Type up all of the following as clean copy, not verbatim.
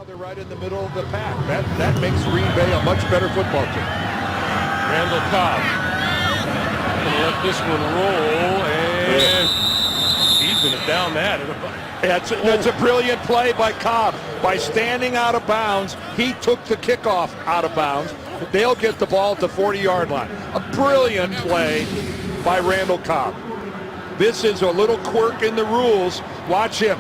they're right in the middle of the pack. That makes Green Bay a much better football team. Randall Cobb gonna let this one roll, and he's gonna down that. That's a brilliant play by Cobb. By standing out of bounds, he took the kickoff out of bounds. They'll get the ball at the 40-yard line. A brilliant play by Randall Cobb. This is a little quirk in the rules. Watch him.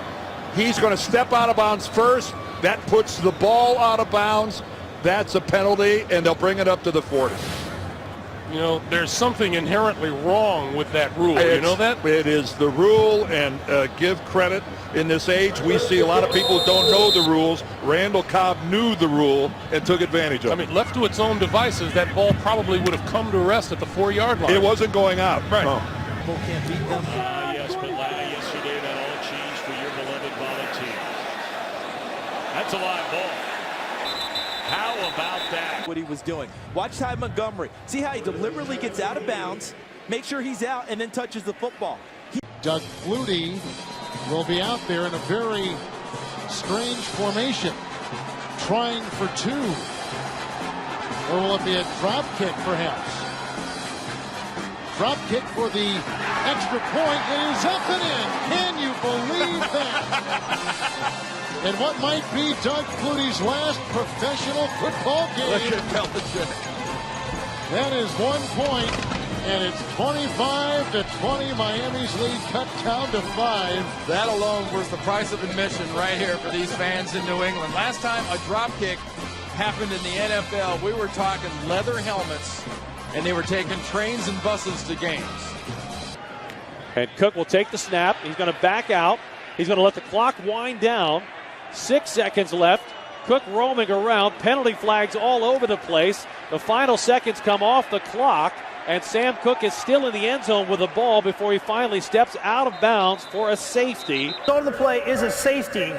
He's going to step out of bounds first. That puts the ball out of bounds. That's a penalty, and they'll bring it up to the 40. You know, there's something inherently wrong with that rule. You know that? It is the rule, and give credit. In this age, we see a lot of people who don't know the rules. Randall Cobb knew the rule and took advantage of it. I mean, left to its own devices, that ball probably would have come to rest at the 4-yard line. It wasn't going out. Right. No. People can't beat them. Yes, but yesterday that all changed for your beloved Volunteers. That's a live ball. How about that? What he was doing. Watch Ty Montgomery. See how he deliberately gets out of bounds, make sure he's out, and then touches the football. Doug Flutie will be out there in a very strange formation, trying for two. Or will it be a drop kick, perhaps? Drop kick for the extra point. It is up and in. Can you believe that? And what might be Doug Flutie's last professional football game. Look at Belichick. That is 1 point. And it's 25-20. Miami's lead cut down to 5. That alone was the price of admission right here for these fans in New England. Last time a drop kick happened in the NFL, we were talking leather helmets, and they were taking trains and buses to games. And Cook will take the snap. He's going to back out. He's going to let the clock wind down. 6 seconds left. Cook roaming around. Penalty flags all over the place. The final seconds come off the clock. And Sam Cook is still in the end zone with the ball before he finally steps out of bounds for a safety. On the play is a safety.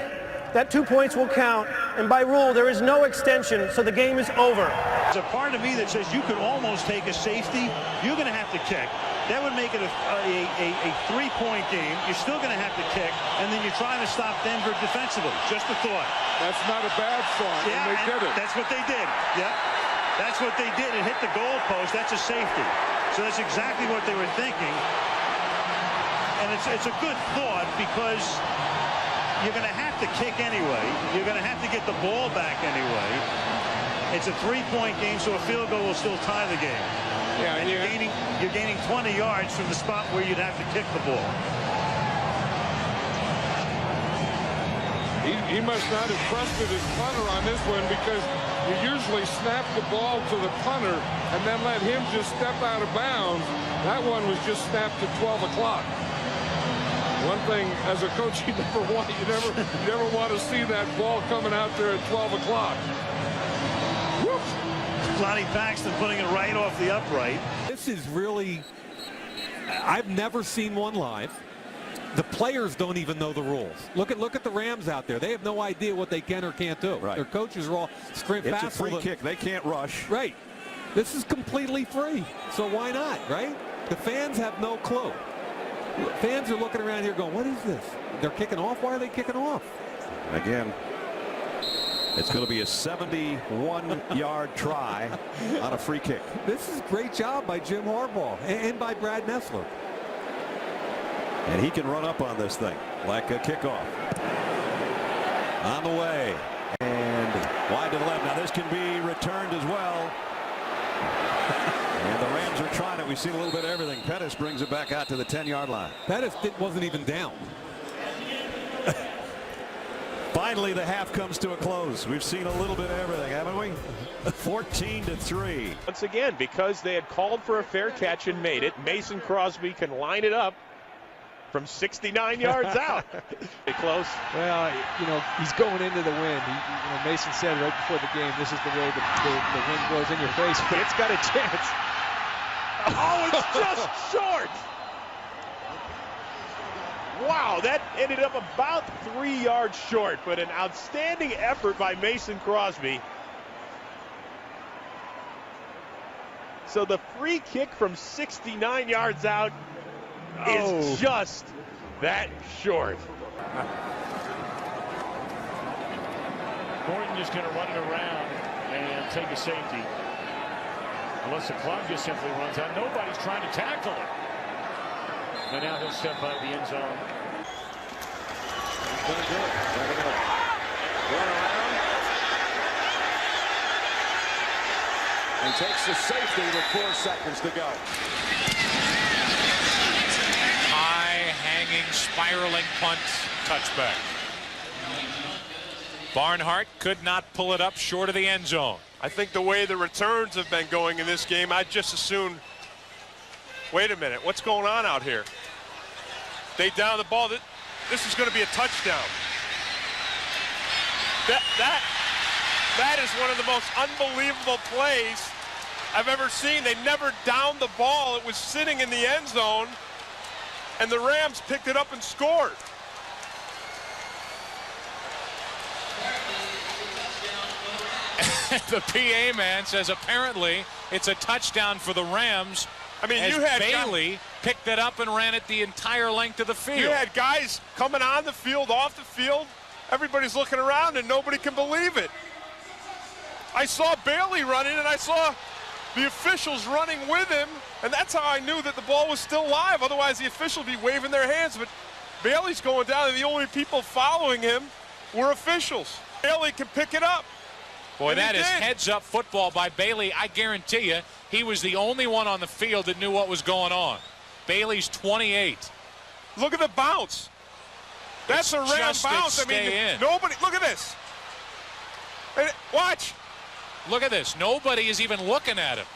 That 2 points will count. And by rule, there is no extension, so the game is over. There's a part of me that says you could almost take a safety. You're going to have to kick. That would make it a 3-point game. You're still going to have to kick, and then you're trying to stop Denver defensively. Just a thought. That's not a bad thought, yeah, and they did it. That's what they did. Yeah. That's what they did. It hit the goalpost. That's a safety. So that's exactly what they were thinking. And it's a good thought because you're going to have to kick anyway. You're going to have to get the ball back anyway. It's a 3-point game, so a field goal will still tie the game. Yeah, and you're gaining 20 yards from the spot where you'd have to kick the ball. He must not have trusted his punter on this one because you usually snap the ball to the punter and then let him just step out of bounds. That one was just snapped at 12 o'clock. One thing, as a coach, you never want to see that ball coming out there at 12 o'clock. Lonnie Paxton putting it right off the upright. This is really, I've never seen one live. The players don't even know the rules. Look at the Rams out there. They have no idea what they can or can't do. Right. Their coaches are all straight fast. fast. It's a free kick. They can't rush. Right. This is completely free. So why not, right? The fans have no clue. Fans are looking around here going, what is this? They're kicking off? Why are they kicking off? Again, it's going to be a 71-yard try on a free kick. This is a great job by Jim Harbaugh and by Brad Nessler. And he can run up on this thing like a kickoff. On the way. And wide to the left. Now this can be returned as well. And the Rams are trying it. We've seen a little bit of everything. Pettis brings it back out to the 10-yard line. Pettis wasn't even down. Finally, the half comes to a close. We've seen a little bit of everything, haven't we? 14-3. Once again, because they had called for a fair catch and made it, Mason Crosby can line it up from 69 yards out. Close. Well, you know, he's going into the wind. Mason said right before the game, this is the way the wind blows in your face. But it's got a chance. Oh, it's just short. Wow, that ended up about 3 yards short, but an outstanding effort by Mason Crosby. So the free kick from 69 yards out is just that short. Gordon just going to run it around and take a safety. Unless the clock just simply runs out. Nobody's trying to tackle him. And now he'll step out of the end zone. He's going to do it. They're going to run around. And takes the safety with 4 seconds to go. High hanging, spiraling punt, touchback. Barnhart could not pull it up short of the end zone. I think the way the returns have been going in this game, I'd just as soon. Wait a minute, what's going on out here? They down the ball. This is going to be a touchdown. That is one of the most unbelievable plays I've ever seen. They never downed the ball. It was sitting in the end zone, and the Rams picked it up and scored. The PA man says apparently it's a touchdown for the Rams. I mean, as you had Bailey picked it up and ran it the entire length of the field. You had guys coming on the field, off the field. Everybody's looking around, and nobody can believe it. I saw Bailey running, and I saw the officials running with him, and that's how I knew that the ball was still live. Otherwise, the official would be waving their hands. But Bailey's going down, and the only people following him were officials. Bailey can pick it up. Boy, and that is did. heads-up football by Bailey. I guarantee you, he was the only one on the field that knew what was going on. Bailey's 28. Look at the bounce. That's a Ram bounce. I mean, nobody. Look at this. Watch. Look at this. Nobody is even looking at him.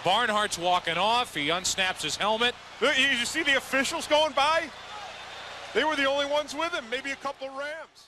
Barnhart's walking off. He unsnaps his helmet. You see the officials going by? They were the only ones with him. Maybe a couple of Rams.